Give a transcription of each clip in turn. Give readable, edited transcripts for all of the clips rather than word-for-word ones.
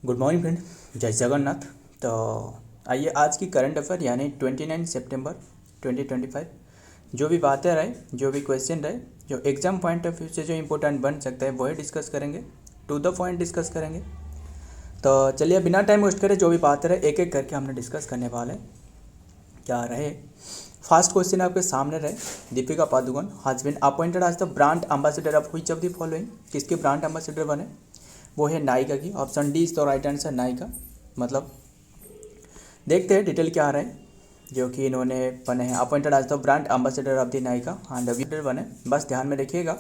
Good morning friend, जय जगन्नाथ। तो आइए आज की करंट अफेयर यानी 29 सितंबर 2025 जो भी बातें रहे, जो भी क्वेश्चन रहे, जो एग्जाम पॉइंट ऑफ व्यू से जो इम्पोर्टेंट बन सकता है वही डिस्कस करेंगे, टू द पॉइंट डिस्कस करेंगे। तो चलिए बिना टाइम वेस्ट करें, जो भी बातें रहे एक एक करके हमने डिस्कस करने वाले हैं। क्या रहे, फर्स्ट क्वेश्चन आपके सामने रहे, Deepika Padukone has been appointed as the brand ambassador of which of the following, किसके ब्रांड एम्बेसडर बने, वो है नायिका की। Option D is the right answer, Nykaa. मतलब देखते हैं डिटेल क्या आ रहा है, जो कि इन्होंने बने हैं appointed as the brand ambassador of the Nykaa and वीडर बने, बस ध्यान में रखिएगा।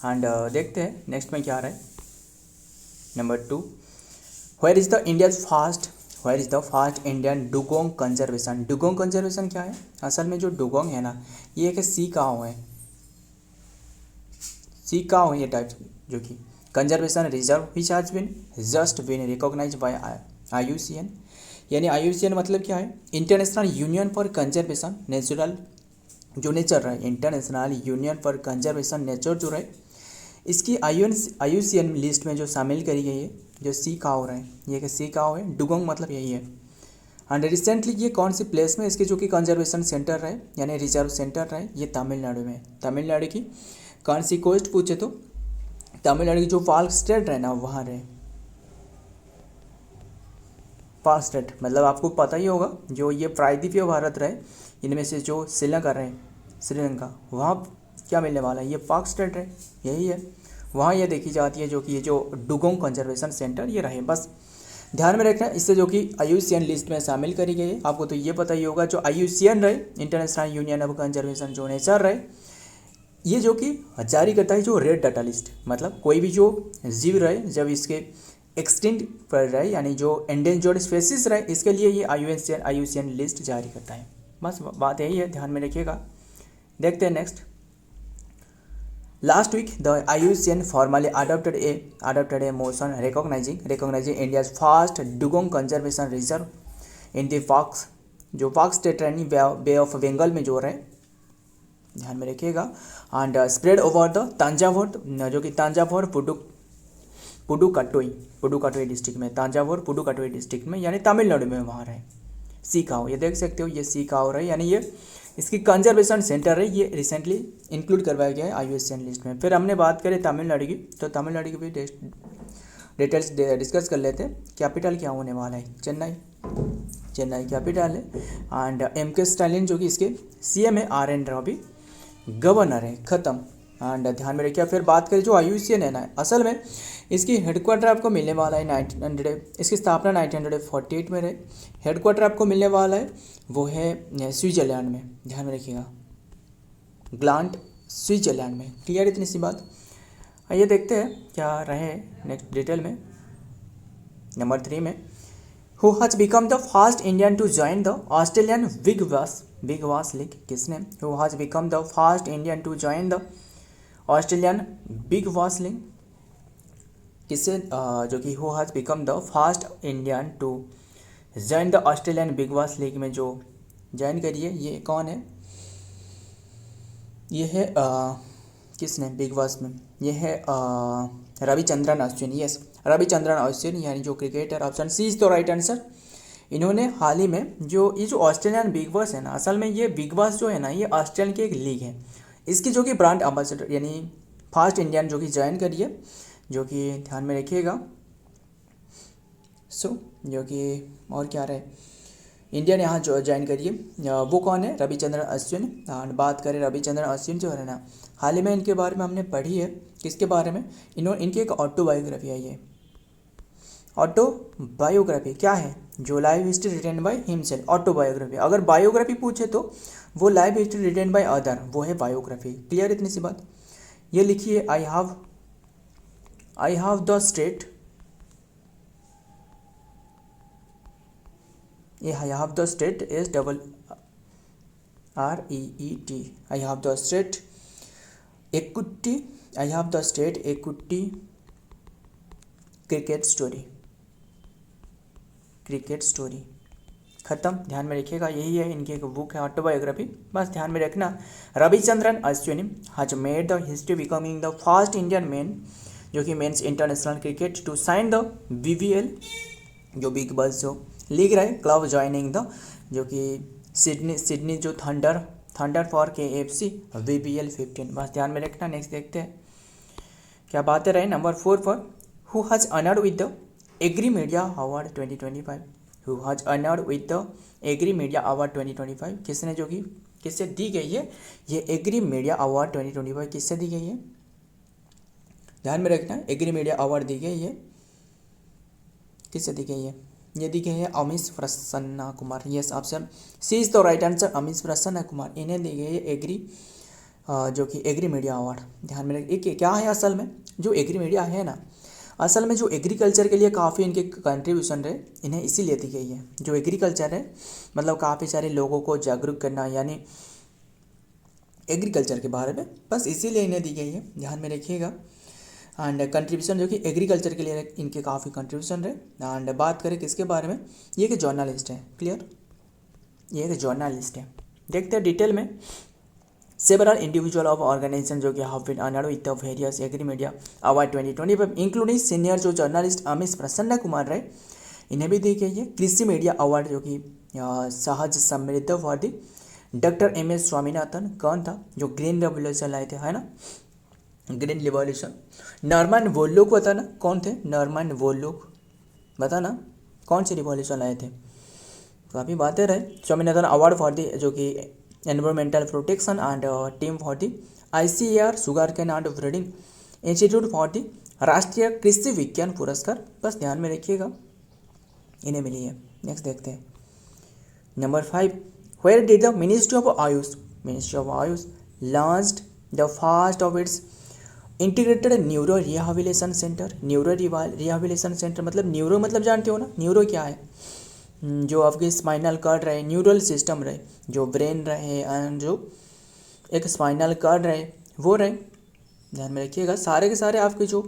एंड देखते हैं नेक्स्ट में क्या आ रहा है। Number 2, where is the first Indian dugong conservation. Dugong conservation क्या है, असल में जो डुगोंग है ना, ये एक सी काऊ है, सी काऊ है ये टाइप, जो कि conservation reserve which has been just been recognised by IUCN। यानी IUCN मतलब क्या है, International Union for Conservation natural, जो नेचर रहा है, International Union for Conservation Nature जो रहे, इसकी IUCN लिस्ट में जो शामिल करी गई है, जो सी काऊ रहे, ये कि सी काऊ है, डुगोंग मतलब यही है। एंड रिसेंटली ये कौन सी प्लेस में इसके जो कि कंजर्वेशन सेंटर रहे यानी रिजर्व सेंटर रहे, ये तमिलनाडु में। तमिलनाडु की कौन सी कोस्ट पूछे तो तमिलनाडु की जो पाल्क स्टेट रहे ना, वहाँ रहे। पाल्क स्टेट मतलब आपको पता ही होगा, जो ये प्रायद्वीपीय भारत रहे, इनमें से जो श्रीलंका रहे, श्रीलंका, वहाँ क्या मिलने वाला है, ये पाल्क स्टेट रहे, यही है। वहाँ ये देखी जाती है जो कि ये जो डुगोंग कंजर्वेशन सेंटर ये रहे, बस ध्यान में रखना। इससे जो कि IUCN लिस्ट में शामिल करी गई है, आपको तो ये पता ही होगा, जो IUCN रहे, इंटरनेशनल यूनियन ऑफ कंजर्वेशन जो नेचर रहे, ये जो कि जारी करता है जो रेड डाटा लिस्ट, मतलब कोई भी जो जीव रहे जब इसके एक्सटिंक्ट पर रहे यानी जो एंडेंजर्ड स्पेसीज रहे, इसके लिए ये IUCN लिस्ट जारी करता है। बस बात यही है, ध्यान में रखिएगा। देखते हैं next. Last week the IUCN formally adopted a motion recognizing India's first dugong conservation reserve in the पाक स्टेट यानी बे ऑफ बंगाल में जो रहे, ध्यान में रखिएगा। And spread over the Thanjavur, जो कि तंजावुर पुडुकाटोई डिस्ट्रिक्ट में, तंजावुर पुडुकाटोई डिस्ट्रिक्ट में यानी तमिलनाडु में वहाँ रहे। सी काऊ ये देख सकते हो, ये सी काऊ रहे, यानी ये इसकी कंजर्वेशन सेंटर है, ये रिसेंटली इंक्लूड करवाया गया है IUCN लिस्ट में। फिर हमने बात करें तमिलनाडु की, तो तमिलनाडु की भी डिटेल्स डिस्कस कर लेते हैं। कैपिटल क्या होने वाला है, चेन्नई कैपिटल है। एंड MK स्टालिन जो कि इसके CM है, RN राव गवर्नर है, ख़त्म। एंड ध्यान में रखिए। फिर बात करें जो IUCN है ना, असल में इसकी हेडक्वार्टर आपको मिलने वाला है 1900, इसकी स्थापना 1948 में रहे। हेडक्वार्टर आपको मिलने वाला है वो है स्विट्जरलैंड में, ध्यान में रखिएगा, ग्लांट स्विट्जरलैंड में। क्लियर इतनी सी बात। आइए देखते हैं क्या रहे नेक्स्ट डिटेल में। नंबर 3 में, who has become the first Indian to join the Australian Big Bash League, किसने, who has become the first Indian to join the Australian Big Bash League, किससे, जो कि who has become the first Indian to join the Australian Big Bash League में जो join करिए, ये कौन है, ये है किसने बिग बास में, ये है रविचंद्रन अश्विन। यस, रविचंद्रन अश्विन यानी जो cricketer. Option C is the right answer. इन्होंने हाल ही में जो ये जो ऑस्ट्रेलियन बिग बास है ना, असल में ये बिग बास जो है ना, ये ऑस्ट्रेलियन की एक लीग है, इसकी जो कि ब्रांड एम्बेसडर यानी फर्स्ट इंडियन जो कि ज्वाइन करिए, जो कि ध्यान में रखिएगा। जो कि और क्या रहे, इंडियन यहाँ जो ज्वाइन करिए, वो कौन है, रविचंद्रन अश्विन। और बात करें रविचंद्रन अश्विन जो है ना, हाल ही में इनके बारे में हमने पढ़ी है, किसके बारे में, इनकी एक ऑटोबायोग्राफी है, ये ऑटोबायोग्राफी क्या है, जो live history written by himself, autobiography. अगर बायोग्राफी पूछे तो वो live history written by other, वो है बायोग्राफी। क्लियर इतनी सी बात। ये लिखिए, आई हैव द स्टेट, ये I have the state is double REET, I have the state equity, I have the state equity cricket story, ख़त्म। ध्यान में रखिएगा, यही है इनकी एक बुक है ऑटोबायोग्राफी, बस ध्यान में रखना। Ravichandran Ashwin has made the history becoming the first Indian man, जो कि men's international cricket to sign the BBL जो बिग बस जो लीग रहे क्लब ज्वाइनिंग द जो कि सिडनी जो थंडर फॉर KFC VPL 15, बस ध्यान में रखना। नेक्स्ट देखते हैं क्या बातें रहे। नंबर 4 पर who has honoured with the Agri Media Award 2025, who has honoured with the Agri Media Award 2025, किसने जो कि किससे दी गई है ये एग्री मीडिया अवार्ड 2025 किससे दी गई है, ध्यान में रखना। एग्री मीडिया अवार्ड दी गई है किससे दी गई है, ये दी गई है Amish Prasanna Kumar. Yes option C is the right answer, Amish Prasanna Kumar, इन्हें दी गई है एग्री जो कि एग्री मीडिया अवार्ड। ध्यान में रखिए क्या है असल में जो एग्री मीडिया है ना, असल में जो एग्रीकल्चर के लिए काफ़ी इनके कंट्रीब्यूशन रहे, इन्हें इसीलिए दी गई है। जो एग्रीकल्चर है मतलब काफ़ी सारे लोगों को जागरूक करना यानी एग्रीकल्चर के बारे में, बस इसीलिए इन्हें दी गई है, ध्यान में रखिएगा। एंड कंट्रीब्यूशन जो कि एग्रीकल्चर के लिए इनके काफ़ी कंट्रीब्यूशन रहे। एंड बात करें किसके बारे में, ये एक जर्नलिस्ट है, क्लियर, ये एक जर्नलिस्ट है। देखते हैं डिटेल में। सेवरल इंडिविजुअल ऑफ ऑर्गेनाइजेशन जो कि have been honoured with the various Agri Media Award 2025 including senior जो जर्नलिस्ट अमीश प्रसन्ना कुमार रहे, इन्हें भी दी गई है कृषि मीडिया अवार्ड जो कि सहज समृद्ध for the doctor MS Swaminathan. कौन था जो ग्रीन रेवोल्यूशन लाए थे, है ना, ग्रीन रिवॉल्यूशन। नॉर्मन बोरलॉग बताना कौन थे, नॉर्मन बोरलॉग बताना कौन से रिवॉल्यूशन लाए थे, काफ़ी बातें रहे। स्वामीनाथन अवार्ड फॉर दी जो कि environmental protection and team for the ICAR sugar cane and breeding institute for the राष्ट्रीय कृषि विज्ञान पुरस्कार, बस ध्यान में रखिएगा इन्हें मिली है। नेक्स्ट देखते हैं number 5, where did the Ministry of AYUSH launched the first of its integrated neuro rehabilitation centre. Neuro rehabilitation centre मतलब न्यूरो मतलब जानते हो ना, न्यूरो क्या है, जो आपके स्पाइनल कार्ड रहे, न्यूरल सिस्टम रहे, जो ब्रेन रहे एंड जो एक स्पाइनल कार्ड रहे वो रहे, ध्यान में रखिएगा। सारे के सारे आपके जो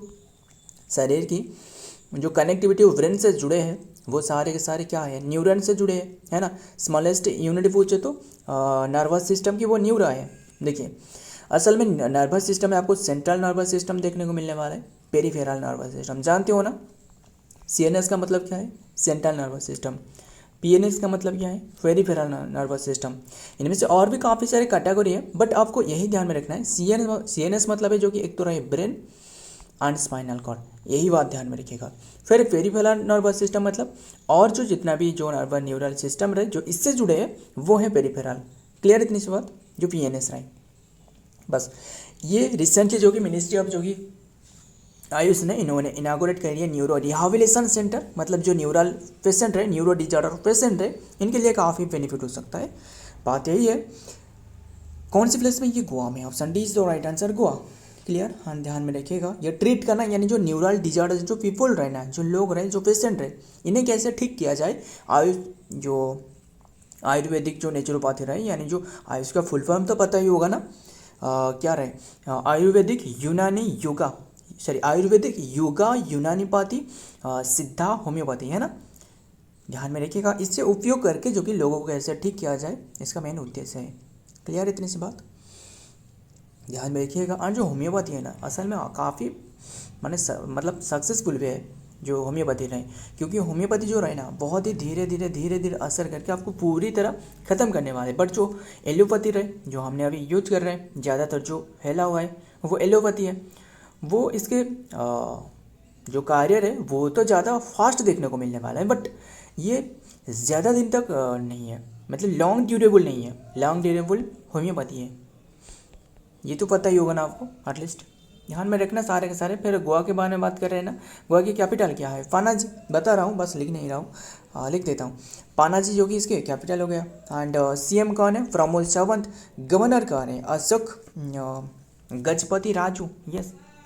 शरीर की जो कनेक्टिविटी ब्रेन से जुड़े हैं वो सारे के सारे क्या है, न्यूरन से जुड़े हैं, है ना। स्मॉलेस्ट यूनिट पूछे तो नर्वस सिस्टम की वो न्यूरा है। देखिए असल में नर्वस सिस्टम में आपको सेंट्रल नर्वस सिस्टम देखने को मिलने वाला है, पेरिफेरल नर्वस सिस्टम जानते हो ना। CNS का मतलब क्या है, सेंट्रल नर्वस सिस्टम। PNS का मतलब क्या है, पेरिफेरल नर्वस सिस्टम। इनमें से और भी काफ़ी सारे कैटेगरी है बट आपको यही ध्यान में रखना है। CNS मतलब है जो कि एक तो रहे ब्रेन एंड स्पाइनल कॉर्ड, यही बात ध्यान में रखिएगा। फिर पेरिफेरल नर्वस सिस्टम मतलब और जो जितना भी जो नर्वस न्यूरल सिस्टम रहे जो इससे जुड़े हैं वो है पेरिफेरल, क्लियर इतनी सी बात। जो PNS रहे बस ये रिसेंटली जो कि मिनिस्ट्री ऑफ जो कि आयुष ने इन्होंने इनागोरेट कर दिया न्यूरो रिहैबिलिटेशन सेंटर, मतलब जो न्यूरल पेशेंट है, न्यूरो डिजॉर्डर पेशेंट है, इनके लिए काफ़ी बेनिफिट हो सकता है। बात यही है कौन सी प्लेस में, ये गोवा में, option D is the right answer, Goa, clear. हाँ ध्यान में रखिएगा ये ट्रीट करना यानी जो न्यूरल डिजॉर्डर जो पीपल रहना है, जो लोग रहे, जो पेशेंट रहे, इन्हें कैसे ठीक किया जाए। आयुष जो आयुर्वेदिक जो नेचुरोपैथी रहे यानी जो आयुष का फुल फॉर्म तो पता ही होगा ना, क्या रहे आयुर्वेदिक यूनानी योगा आयुर्वेदिक योगा यूनानीपाथी सिद्धा होम्योपैथी, है ना, ध्यान में रखिएगा। इससे उपयोग करके जो कि लोगों को कैसे ठीक किया जाए इसका मेन उद्देश्य है, क्लियर इतनी सी बात ध्यान में रखिएगा। और जो होम्योपैथी है ना असल में काफ़ी मतलब सक्सेसफुल वे है जो होम्योपैथी रहे, क्योंकि होम्योपैथी जो रहे ना बहुत ही धीरे धीरे असर करके आपको पूरी तरह ख़त्म करने वाले। बट जो एलोपैथी रहे जो हमने अभी यूज कर रहे हैं ज़्यादातर जो फैला हुआ है वो एलोपैथी है, वो इसके जो कार्य है वो तो ज़्यादा फास्ट देखने को मिलने वाला है बट ये ज़्यादा दिन तक नहीं है, मतलब लॉन्ग ड्यूरेबल नहीं है, लॉन्ग ड्यूरेबल होम्योपैथी है, ये तो पता ही होगा ना आपको एटलीस्ट, ध्यान में रखना सारे के सारे। फिर गोवा के बारे में बात कर रहे हैं ना, गोवा की कैपिटल क्या है, पनाजी, बता रहा हूँ बस लिख नहीं रहा हूँ, लिख देता हूँ पनाजी जो कि इसके कैपिटल हो गया। एंड CM कौन है, प्रमोद सावंत। गवर्नर कौन है, अशोक गजपति राजू।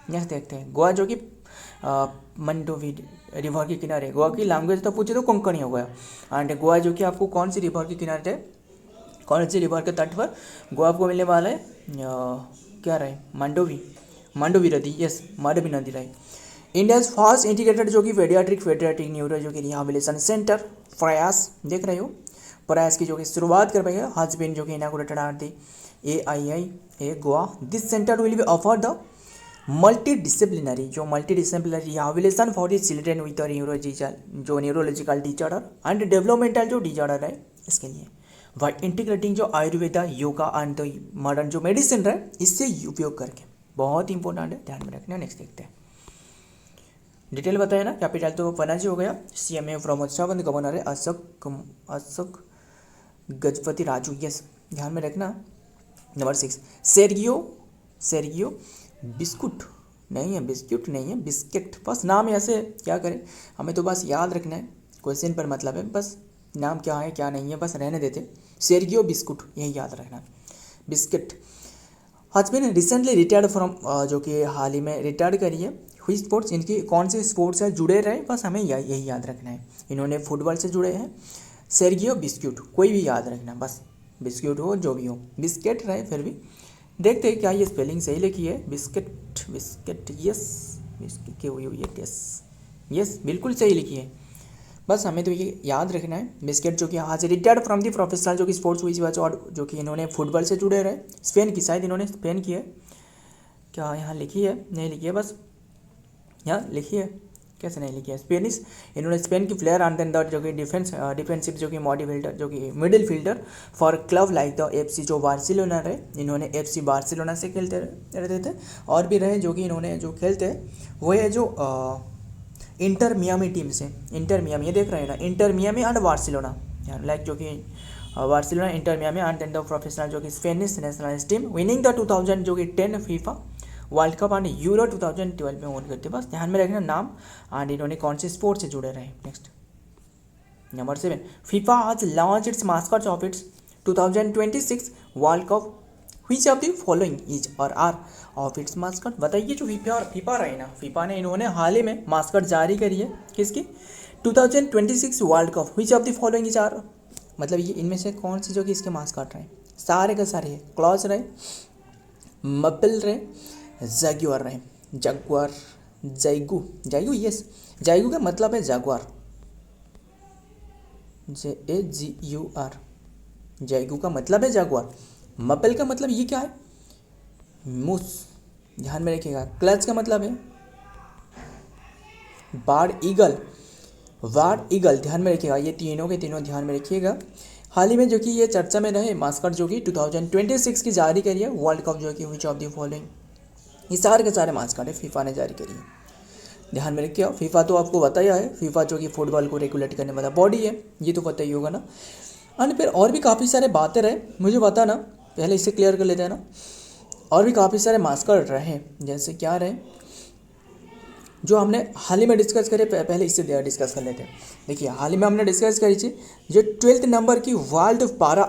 यस देखते हैं गोवा जो कि मंडोवी रिवर के किनारे, गोवा की लैंग्वेज तो पूछे तो कोंकणी हो गया। एंड गोवा जो कि आपको कौन सी रिवर के किनारे है, कौन सी रिवर के तट पर गोवा आपको मिलने वाला है, क्या रहे मांडोवी नदी, यस मांडोवी नदी रहे। इंडियाज फर्स्ट इंटीग्रेटेड जो कि पेडियाट्रिक न्यूरो जो कि रिहैबिलिटेशन सेंटर प्रयास, देख रहे हो प्रयास की जो कि शुरुआत कर पाई है, हस्बैंड जो कि inaugurated are the AII Goa. This centre will be offer the multi disciplinary habilitation for children with neurological disorder and developmental जो डिजॉर्डर है इसके लिए, वाई इंटीग्रेटिंग जो आयुर्वेदा योगा एंड मॉडर्न जो मेडिसिन है इससे उपयोग करके, बहुत इंपॉर्टेंट है, ध्यान में रखना। नेक्स्ट देखते हैं, डिटेल बताया ना, कैपिटल तो पनाजी हो गया, CMA फ्रॉम उत्तराखंड, गवर्नर है अशोक गजपति राजू, यस ध्यान में रखना। नंबर 6 सेर्गियो बिस्कुट नहीं है, बिस्किट, बस नाम ऐसे क्या करें, हमें तो बस याद रखना है, क्वेश्चन पर मतलब है, बस नाम क्या है क्या नहीं है बस रहने देते, सेर्गियो बिस्कुट यही याद रखना, बिस्किट। हज बिन रिसेंटली रिटायर्ड फ्रॉम, जो कि हाल ही में रिटायर्ड करी है, हुई स्पोर्ट्स, इनकी कौन से स्पोर्ट्स से जुड़े रहे, बस हमें यही याद रखना है, इन्होंने फुटबॉल से जुड़े हैं, सेर्गियो बिस्कुट कोई भी याद रखना, बस बिस्कुट हो जो भी हो, बिस्किट रहे फिर भी। देखते हैं क्या ये स्पेलिंग सही लिखी है, बिस्किट यस, बिस्किट की हुई है, यस बिल्कुल सही लिखी है, बस हमें तो ये याद रखना है, बिस्किट जो कि आज रिटायर्ड फ्रॉम दी प्रोफेशनल जो कि स्पोर्ट्स हुई वजह, और जो कि इन्होंने फुटबॉल से जुड़े रहे, स्पेन की, शायद इन्होंने स्पेन की है, क्या यहाँ लिखी है, नहीं लिखी है, बस यहाँ लिखी है, कैसे नहीं लिखी है, स्पेनिश, इन्होंने स्पेन की प्लेयर एंड देन द जो कि डिफेंसिव जो कि मॉडिफिल्डर जो कि middle fielder for club like the FC जो बार्सिलोना रहे, इन्होंने FC बार्सिलोना से खेलते रहते थे, और भी रहे जो कि इन्होंने जो खेलते हैं वो है जो इंटर मियामी टीम से, इंटर मियामी ये देख रहे हैं ना, Inter Miami and Barcelona, like जो कि Barcelona, Inter Miami and then the professional जो कि Spanish national team winning the 2000 जो कि 10 FIFA World Cup and Euro 2012 में ओन करते, बस ध्यान में रखना नाम, एंड इन्होंने कौन से स्पोर्ट से जुड़े रहे। नेक्स्ट नंबर 7 फीफा आज launch its mascots of its 2026 world cup, which of the following is और आर ऑफ इट्स मास्कट, बताइए जो फीफा रही ना, फीफा ने इन्होंने हाल ही में मास्कट जारी करी है किसकी, 2026 world cup, which of the following is are, मतलब ये इनमें से कौन सी जो कि इसके मास्कट रहे, सारे के सारे क्लॉज रहे, मपल रहे, जैगुआर रहे, जैगू यस, जैगू का मतलब है जैगुआर, JAGUR, जैगू का मतलब है जैगुआर, मपल का मतलब ये क्या है, मूस, ध्यान में रखिएगा, क्लच का मतलब है बार्ड ईगल, ध्यान में रखिएगा, ये तीनों के तीनों ध्यान में रखिएगा। हाल ही में जो कि ये चर्चा में रहे मास्कट जो कि 2026 की जारी करी है वर्ल्ड कप जो कि व्हिच ऑफ द फॉलोइंग, ये सारे के सारे मास्कट है फीफा ने जारी करी है, ध्यान में रखिए। फीफा तो आपको बताया है, फीफा जो कि फुटबॉल को रेगुलेट करने वाला बॉडी है, ये तो पता ही होगा ना। एंड फिर और भी काफ़ी सारे बातें रहे, मुझे बता ना, पहले इसे क्लियर कर लेते हैं ना, और भी काफ़ी सारे मास्कट रहे, जैसे क्या रहे जो हमने हाल ही में डिस्कस करे, पहले इससे डिस्कस कर लेते हैं। देखिए हाल ही में हमने डिस्कस करी थी जो 12th नंबर की वर्ल्ड पारा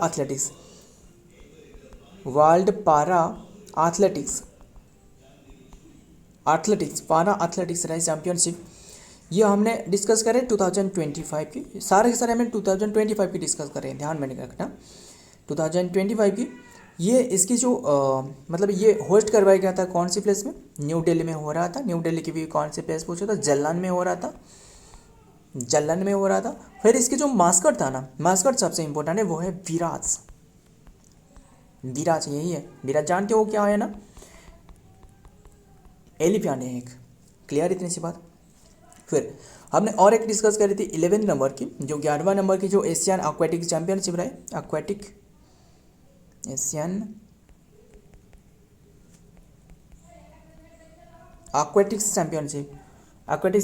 एथलेटिक्स रहे चैम्पियनशिप, ये हमने डिस्कस करे 2025 की, सारे के सारे हमने 2025 की डिस्कस करें, ध्यान में रखना 2025 की। ये इसकी जो मतलब ये होस्ट करवाया गया था कौन सी प्लेस में, न्यू दिल्ली में हो रहा था, न्यू दिल्ली की भी कौन से प्लेस पूछा था, जलन में हो रहा था। फिर इसकी जो मास्कट था ना, मास्कट सबसे इंपॉर्टेंट है, वो है विराज, यही है विराज, जानते हो क्या है ना, एलिफेंट है एक, क्लियर इतनी सी बात। फिर हमने और एक डिस्कस करी थी 11 नंबर की, जो 11वां नंबर की जो एशियन एक्वेटिक चैंपियनशिप रहे, एक्वेटिक्स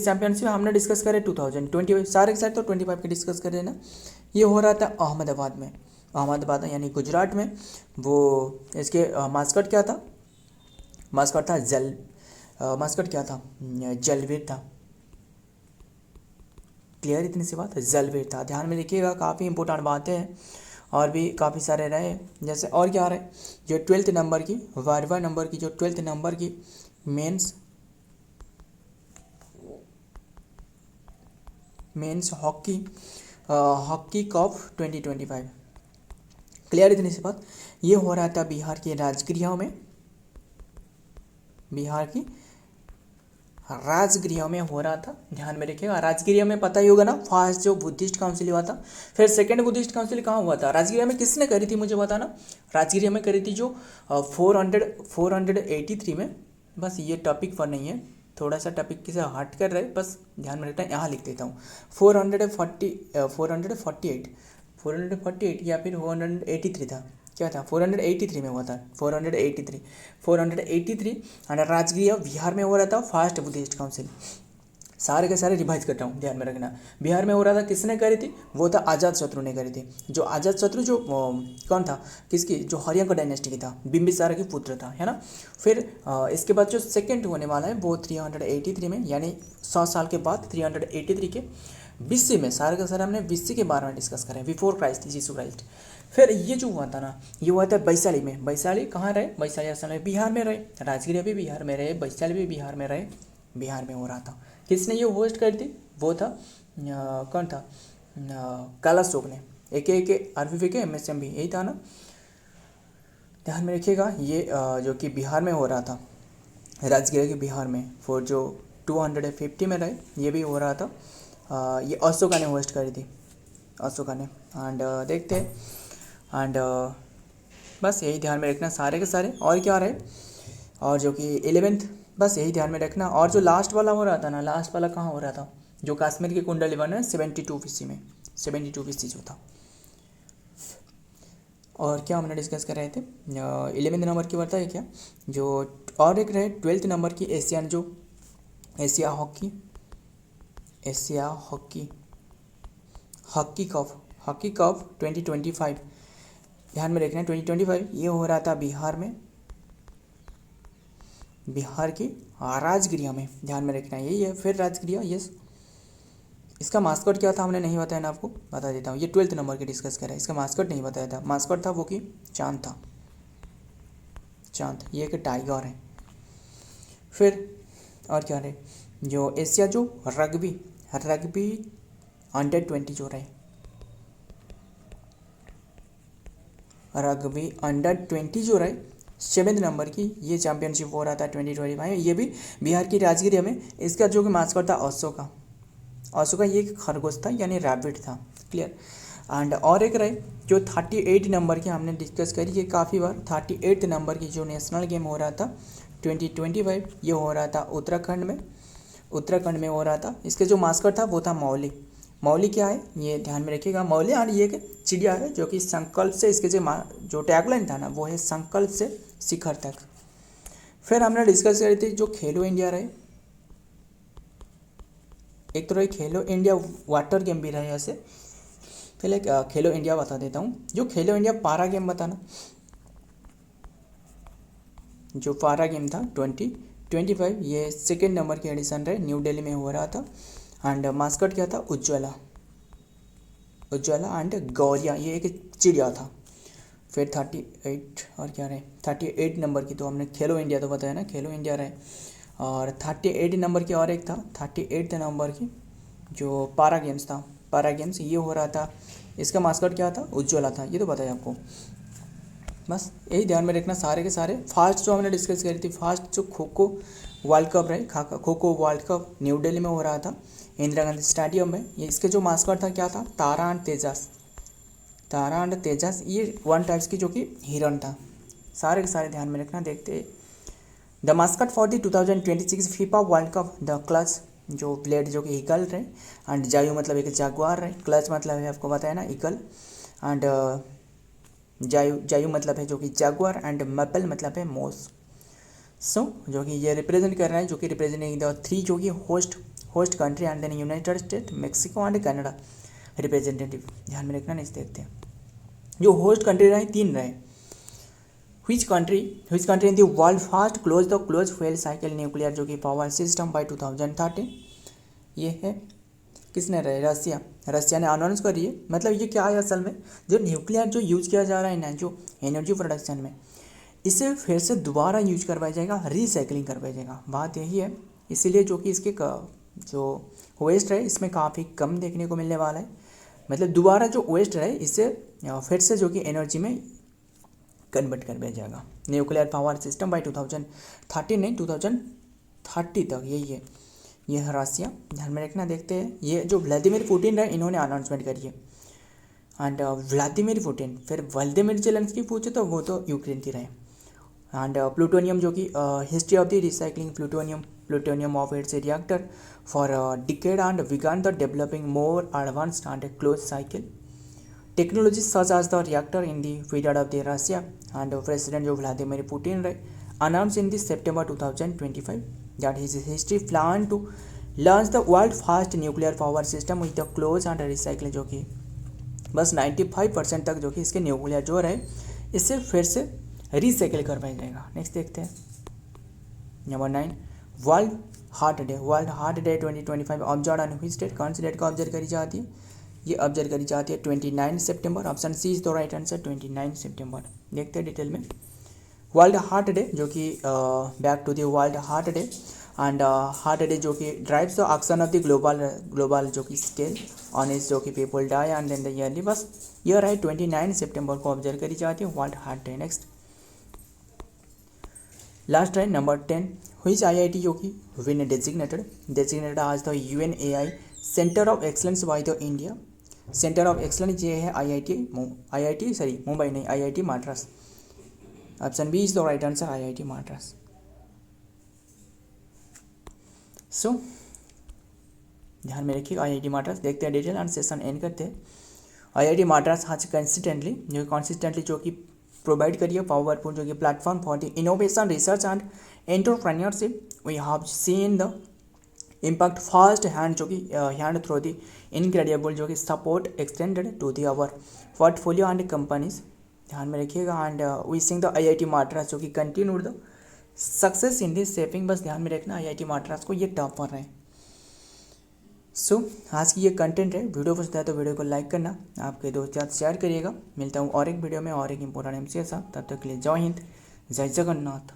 चैंपियनशिप हमने डिस्कस करे 2020, सारे के सारे तो 25 की डिस्कस कर रहे ना। ये हो रहा था अहमदाबाद यानी गुजरात में। वो इसके मास्कट क्या था, जलवीर था, क्लियर इतनी सी बात, जलवीर था, ध्यान में रखिएगा, काफ़ी इंपॉर्टेंट बातें हैं, और भी काफ़ी सारे रहे, जैसे और क्या रहे जो 12th नंबर की 12वां नंबर की जो 12th नंबर की मेंस हॉकी कप 2025, क्लियर इतनी सी बात। ये हो रहा था बिहार की राजगृह में हो रहा था, ध्यान में रखिएगा। राजगृह में पता ही होगा ना, फर्स्ट जो बुद्धिस्ट काउंसिल हुआ था, फिर सेकंड बुद्धिस्ट काउंसिल कहाँ हुआ था, राजगृह में किसने करी थी मुझे बताना। राजगृह में करी थी जो 483 में बस ये टॉपिक पर नहीं है, थोड़ा सा टॉपिक से हट कर रहे, बस ध्यान में रखना है। यहाँ लिख देता हूँ 448 या फिर 483 था, क्या था 483 में हुआ था, 483 एंड राजगीर बिहार में हो रहा था फर्स्ट बुद्धिस्ट काउंसिल। सारे के सारे रिवाइज कर रहा हूँ, ध्यान में रखना। बिहार में हो रहा था, किसने करी थी, वो था अजात शत्रु ने करी थी। जो अजात शत्रु जो कौन था, किसकी, जो हरियांका डायनेस्टी की था, बिंबिसार के पुत्र था, है ना। फिर इसके बाद जो सेकंड होने वाला है वो 383 में, यानी 100 साल के बाद 383 के BC में। सारे का सारे हमने BC के बारे में डिस्कस करें, बिफोर क्राइस्ट, जीसू क्राइस्ट। फिर ये जो हुआ था ना, ये हुआ था वैशाली में। वैशाली कहाँ रहे, वैशाली असल में बिहार में रहे, राजगीर भी बिहार में रहे, वैशाली भी बिहार में रहे, बिहार में हो रहा था। किसने ये होस्ट करी थी, वो था कौन था, कालाशोक ने, एक RVV के MSMB, यही था ना, ध्यान में रखिएगा। ये जो कि बिहार में हो रहा था, राजगीर के बिहार में, फॉर जो 250 में रहे, ये भी हो रहा था। ये अशोका ने होस्ट करी थी, अशोका ने। एंड देखते हैं, एंड बस यही ध्यान में रखना सारे के सारे। और क्या रहे, और जो कि 11th, बस यही ध्यान में रखना। और जो लास्ट वाला हो रहा था ना, लास्ट वाला कहाँ हो रहा था, जो कश्मीर के कुंडली वन है 72 BC में, 72 BC जो था। और क्या हमने डिस्कस कर रहे थे, 11वें नंबर की बताया क्या, जो और एक रहे 12th नंबर की एशियन, जो एशिया हॉकी कप 2025, ध्यान में रखना 2025, ये हो रहा था बिहार में, बिहार की राजगिरिया में, ध्यान में रखना यही है। फिर राजगिरिया, यस। इसका मास्कट क्या था हमने नहीं बताया ना, आपको बता देता हूँ। ये 12th नंबर के डिस्कस करा है, इसका मास्कट नहीं बताया था। मास्कट था वो कि चांद था, चांद, ये एक टाइगर है। फिर और क्या रहे, जो एशिया जो रग्बी अंडर 20 जो रहे, रग्बी अंडर 20 जो रहे, 7th नंबर की ये चैंपियनशिप हो रहा था 2025, ये भी बिहार की राजगिरिया में। इसका जो कि मास्कट था अशोका, ये एक खरगोश था, यानी रैबिट था, क्लियर। एंड और एक रहे जो 38 नंबर की हमने डिस्कस करी है काफ़ी बार, 38 नंबर की जो नेशनल गेम हो रहा था 2025, ये हो रहा था उत्तराखंड में हो रहा था। इसके जो मास्कट था वो था मौली क्या है, ये ध्यान में रखिएगा, मौली। और ये एक चिड़िया है जो कि संकल्प से, इसके जो टैगलाइन था ना वो है संकल्प से शिखर तक। फिर हमने डिस्कस करी थी जो खेलो इंडिया रहे, एक तो रहे खेलो इंडिया वाटर गेम भी रहे ऐसे। पहले खेलो इंडिया बता देता हूँ, जो खेलो इंडिया पारा गेम बताना, जो पारा गेम था 2025, ये 2nd नंबर की एडिशन रहे, न्यू दिल्ली में हो रहा था। एंड मास्कट क्या था, उज्ज्वला एंड गौरिया, ये एक चिड़िया था। फिर 38 और क्या रहे, 38 नंबर की तो हमने खेलो इंडिया तो बताया ना, खेलो इंडिया रहे। और 38 नंबर की और एक था, 38 नंबर की जो पारा गेम्स ये हो रहा था। इसका मास्कट क्या था, उज्ज्वला था, ये तो बताया आपको। बस यही ध्यान में रखना सारे के सारे। फास्ट जो हमने डिस्कस करी थी, फास्ट जो खो वर्ल्ड कप रहे, खो वर्ल्ड कप न्यू दिल्ली में हो रहा था, इंदिरा गांधी स्टेडियम में। ये इसके जो मास्कट था क्या था, तारा एंड तेजस, ये 1 टाइप्स की जो कि हिरन था। सारे के सारे ध्यान में रखना। देखते the mascot for the 2026 FIFA World cup, the clutch, जो ब्लेड जो कि ईगल रहे, एंड जायू मतलब एक जागुआर रहे, क्लच मतलब है आपको बताया ना ईगल, एंड जायू मतलब है जो कि जागुआर, एंड मैपल मतलब है मोस। सो जो कि ये रिप्रेजेंट कर रहा है, जो कि रिप्रेजेंटिंग द 3 जो कि host country, and then United State, Mexico and Canada representative. ध्यान में रखना, नहीं देखते हैं जो होस्ट कंट्री रहे 3 रहे। Which country in the world first closed the closed fuel cycle nuclear जो कि पावर सिस्टम बाय 2013, ये है किसने रहे, रसिया ने अनाउंस करी है। मतलब ये क्या है असल में, जो न्यूक्लियर जो यूज़ किया जा रहा है ना, जो एनर्जी प्रोडक्शन में, इसे फिर से दोबारा यूज करवाया जाएगा, रिसाइकलिंग करवाया जाएगा, बात यही है। इसीलिए जो कि इसके जो वेस्ट है इसमें काफ़ी कम देखने को मिलने वाला है। मतलब दोबारा जो वेस्ट है इसे फिर से जो कि एनर्जी में कन्वर्ट कर दिया जाएगा। न्यूक्लियर पावर सिस्टम बाय 2030 नहीं 2030 तक, यही है, ये है रसिया। ध्यान में रखना। देखते हैं ये जो व्लादिमीर पुतिन रहे, इन्होंने अनाउंसमेंट करी है। एंड व्लादिमीर पुतिन, फिर व्लादिमीर जेलेंस्की पूछे तो वो तो यूक्रेन की रहे। एंड प्लूटोनियम जो कि history of the recycling plutonium of its reactor for decade and began the developing more advanced and close cycle technology such as the reactor in the period of the Russia and president जो Vladimir Putin रहे announce in the September 2025 that his history plan to launch the world fast nuclear power system with the close and recycle जो कि बस 95% तक जो कि इसके nuclear जो रहे इससे फिर से रिसाइकिल करवाया जाएगा। नेक्स्ट देखते हैं number 9 World heart Day 2025 observe on which date, कौन सी डेट को ऑब्जर्व करी जाती है? ये ऑब्जर्व करी जाती है 29 सितंबर। Option C is the right answer 29 सितंबर। देखते हैं डिटेल में। वर्ल्ड हार्ट डे जो कि back to the world heart day and heart day जो कि drives the action of the global जो कि स्केल ऑन इज जो कि people die and then the yearly, बस ईयर है 29 सितंबर को ऑब्जर्व करी जाती है world heart day. Next last है नंबर 10 व्हिच आईआईटी जो कि विन डेजिग्नेटेड आज the UNAI centre of excellence by the India. Centre of excellence ये है IIT मुंबई नहीं, IIT Madras. Option B is the right answer IIT Madras. So ध्यान में रखिए IIT मद्रास। देखते हैं डिटेल एंड सेशन एंड करते हैं। IIT मद्रास आज कंसिस्टेंटली जो कि प्रोवाइड करिए पावरफुल जो कि platform for the innovation research and entrepreneurship. We have seen the impact first hand जो कि हैंड थ्रू द इनक्रेडिबल जो कि support extended to the our portfolio and companies. ध्यान में रखिएगा and wishing the IIT Madras जो कि continued the success in this shaping. बस ध्यान में रखना IIT मद्रास को ये टॉप पर रहे। सो आज की ये कंटेंट है। वीडियो पसंद आए तो वीडियो को लाइक करना, आपके दोस्त के साथ शेयर करिएगा। मिलता हूँ और एक वीडियो में और एक इंपॉर्टेंट एमसी के साथ। तब तक के लिए जय हिंद, जय जगन्नाथ।